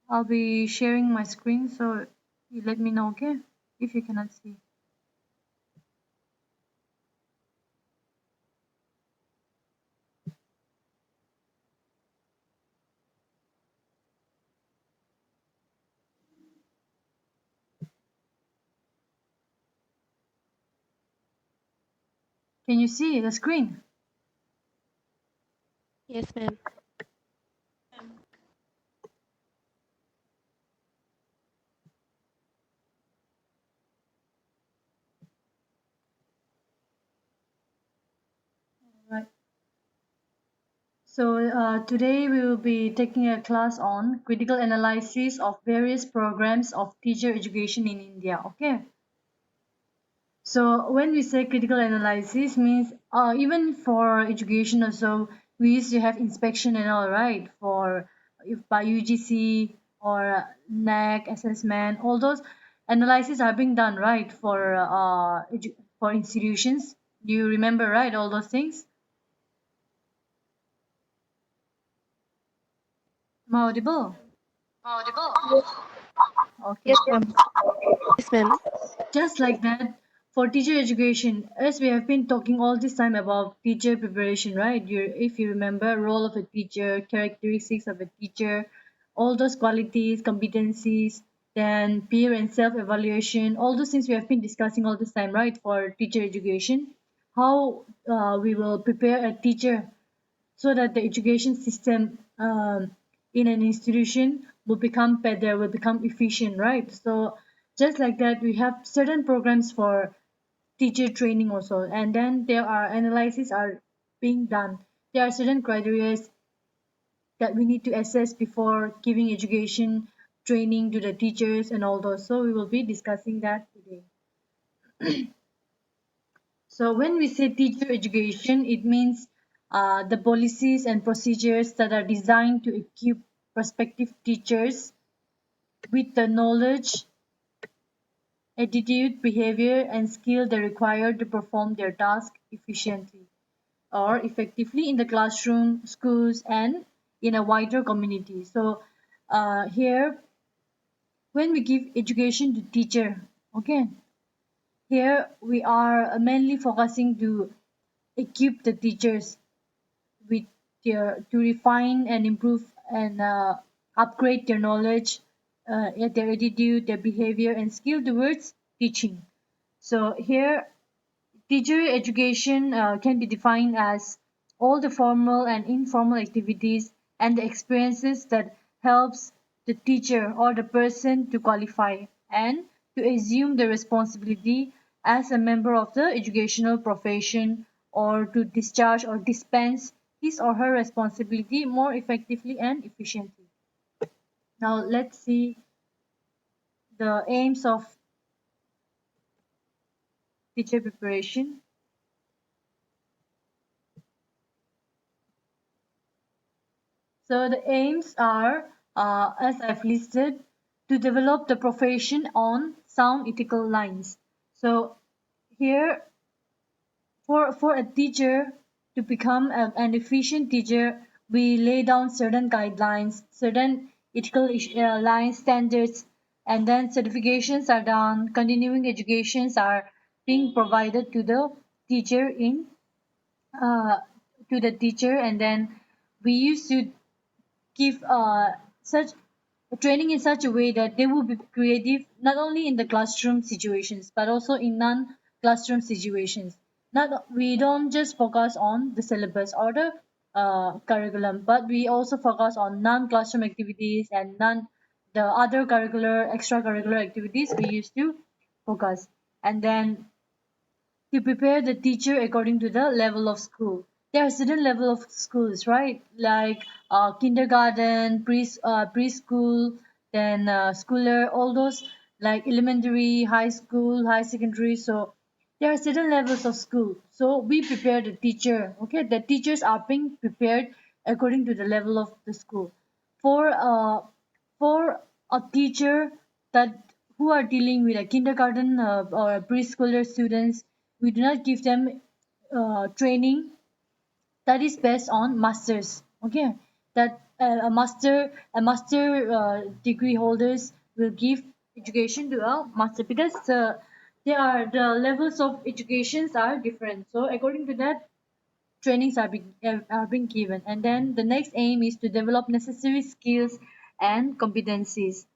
I'll be sharing my screen, so you let me know, okay? If you cannot see. Can you see the screen? Yes, ma'am. Right. So today we will be taking a class on critical analysis of various programs of teacher education in India. Okay. So when we say critical analysis means even for education also we used to have inspection and all right for if by UGC or NAC assessment, all those analysis are being done right for institutions. Do you remember right all those things? Am I audible? Okay. Yes, ma'am. Yes, ma'am. Just like that, for teacher education, as we have been talking all this time about teacher preparation, right? If you remember, role of a teacher, characteristics of a teacher, all those qualities, competencies, then peer and self-evaluation, all those things we have been discussing all this time, right? For teacher education, how we will prepare a teacher so that the education system in an institution will become better, will become efficient, right? So just like that, we have certain programs for teacher training also, and then there are analyses are being done. There are certain criteria that we need to assess before giving education training to the teachers and all those. So we will be discussing that today. So when we say teacher education, it means the policies and procedures that are designed to equip prospective teachers with the knowledge, attitude, behavior, and skill they require to perform their task efficiently or effectively in the classroom, schools, and in a wider community. So here, when we give education to teacher, okay, here we are mainly focusing to equip the teachers with to refine and improve and upgrade their knowledge, their attitude, their behavior, and skill towards teaching. So here, teacher education can be defined as all the formal and informal activities and the experiences that helps the teacher or the person to qualify and to assume the responsibility as a member of the educational profession or to discharge or dispense his or her responsibility more effectively and efficiently. Now let's see the aims of teacher preparation. So the aims are, as I've listed, to develop the profession on sound ethical lines. So here, for a teacher to become an efficient teacher, we lay down certain guidelines, certain ethical lines, standards, and then certifications are done. Continuing educations are being provided to the teacher in uh, to the teacher, and then we used to give such training in such a way that they will be creative not only in the classroom situations but also in non-classroom situations. Not we don't just focus on the syllabus or the curriculum, but we also focus on non-classroom activities and non the other curricular extracurricular activities we used to focus. And then to prepare the teacher according to the level of school. There are certain level of schools, right? Like kindergarten, preschool, then schooler, all those like elementary, high school, high secondary. So there are certain levels of school. So we prepare the teacher. Okay, the teachers are being prepared according to the level of the school. For for a teacher that who are dealing with a kindergarten or a preschooler students, we do not give them training that is based on masters. Okay, that degree holders will give education to a master, because the levels of educations are different. So according to that, trainings are being given. And then the next aim is to develop necessary skills and competencies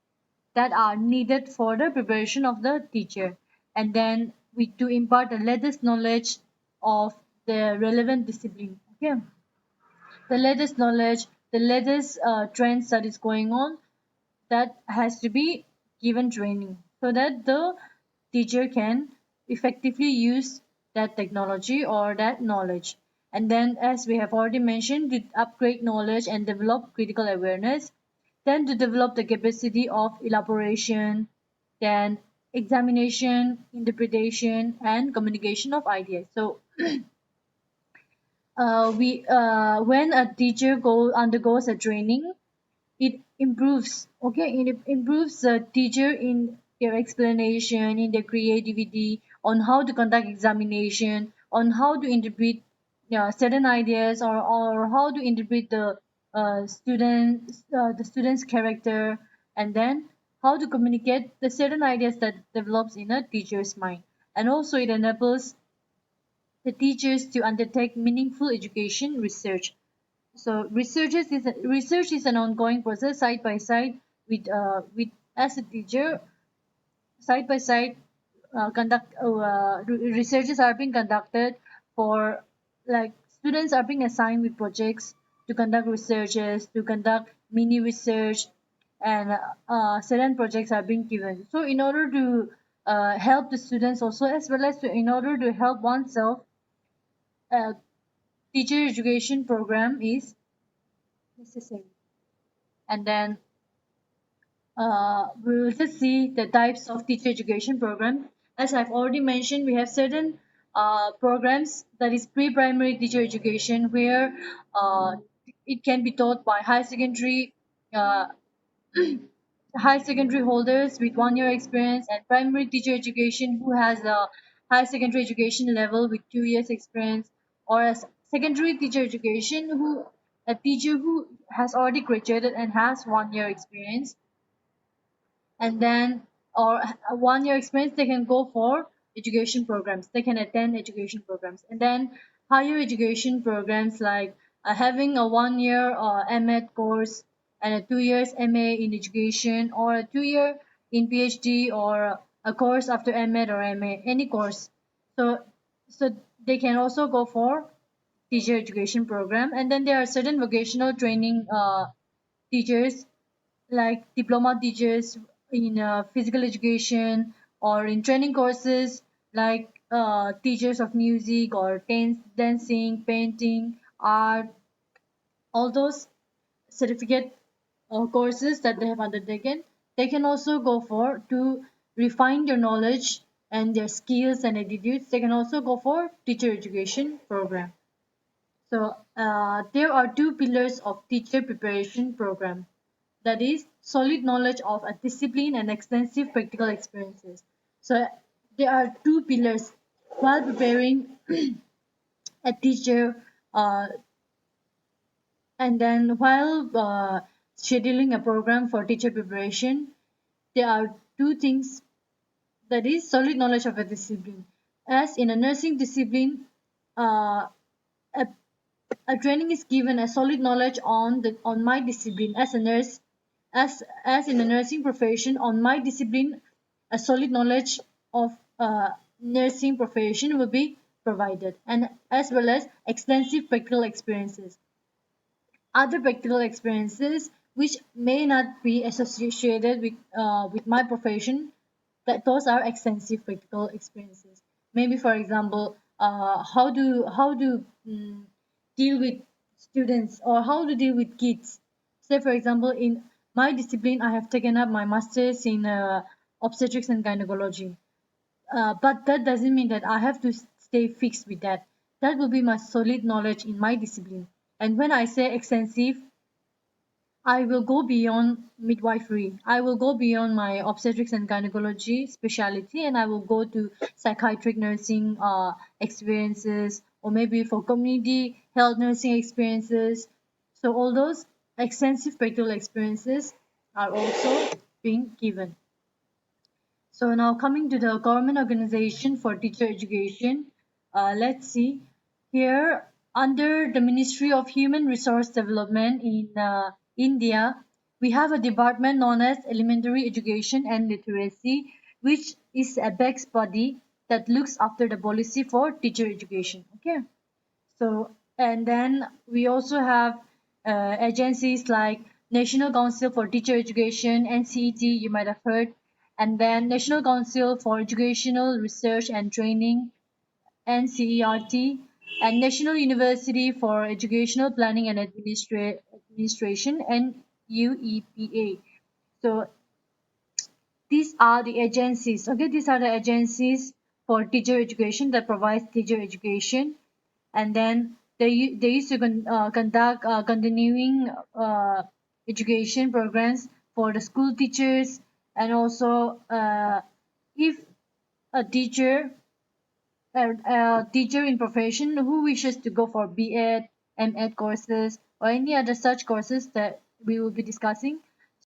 that are needed for the preparation of the teacher. And then we to impart the latest knowledge of the relevant discipline. Okay, the latest knowledge, the latest trends that is going on, that has to be given training so that the teacher can effectively use that technology or that knowledge. And then, as we have already mentioned, to upgrade knowledge and develop critical awareness, then to develop the capacity of elaboration, then examination, interpretation, and communication of ideas. So we when a teacher undergoes a training, it improves, okay, it improves the teacher in their explanation, in their creativity, on how to conduct examination, on how to interpret certain ideas, or how to interpret the student's character, and then how to communicate the certain ideas that develops in a teacher's mind. And also it enables the teachers to undertake meaningful education research. So research is an ongoing process side by side with as a teacher, side by side conduct researches are being conducted for, like, students are being assigned with projects to conduct researches, to conduct mini research, and certain projects are being given. So in order to help the students also, as well as in order to help oneself, uh, teacher education program is necessary. And then we will just see the types of teacher education program. As I've already mentioned, we have certain programs, that is pre-primary teacher education, where uh, it can be taught by uh, high secondary holders with 1 year experience, and primary teacher education who has a high secondary education level with 2 years experience, or a secondary teacher education who a teacher who has already graduated and has 1 year experience. And then, or a 1 year experience, they can go for education programs, they can attend education programs. And then higher education programs, like having a 1 year MEd course, and a 2 years MA in education, or a 2 year in PhD, or a course after MEd or MA, any course. So so they can also go for teacher education program. And then there are certain vocational training teachers, like diploma teachers in physical education, or in training courses, like teachers of music, or dancing, painting, art, all those certificate courses that they have undertaken. They can also go for to refine their knowledge and their skills and attitudes. They can also go for teacher education program. So there are two pillars of teacher preparation program, that is solid knowledge of a discipline and extensive practical experiences. So there are two pillars while preparing a teacher, uh, and then while scheduling a program for teacher preparation, there are two things, that is solid knowledge of a discipline. As in a nursing discipline, uh, a a training is given a solid knowledge on my discipline as a nurse, as in the nursing profession, on my discipline, a solid knowledge of nursing profession will be provided, and as well as extensive practical experiences, other practical experiences which may not be associated with my profession, that those are extensive practical experiences. Maybe, for example, how to deal with students, or how to deal with kids. Say, for example, in my discipline, I have taken up my master's in obstetrics and gynecology. But that doesn't mean that I have to stay fixed with that. That will be my solid knowledge in my discipline. And when I say extensive, I will go beyond midwifery. I will go beyond my obstetrics and gynecology specialty, and I will go to psychiatric nursing experiences, or maybe for community health nursing experiences. So all those extensive practical experiences are also being given. So now coming to the government organization for teacher education, let's see here under the Ministry of Human Resource Development in India, we have a department known as Elementary Education and Literacy, which is a BEX body that looks after the policy for teacher education. Okay, so and then we also have agencies like National Council for Teacher Education (NCET), you might have heard, and then National Council for Educational Research and Training (NCERT), and National University for Educational Planning and Administration (NUEPA). So these are the agencies. Okay, these are the agencies for teacher education that provides teacher education, and then they used to conduct continuing education programs for the school teachers, and also if a teacher in profession who wishes to go for B.Ed, M.Ed courses or any other such courses that we will be discussing,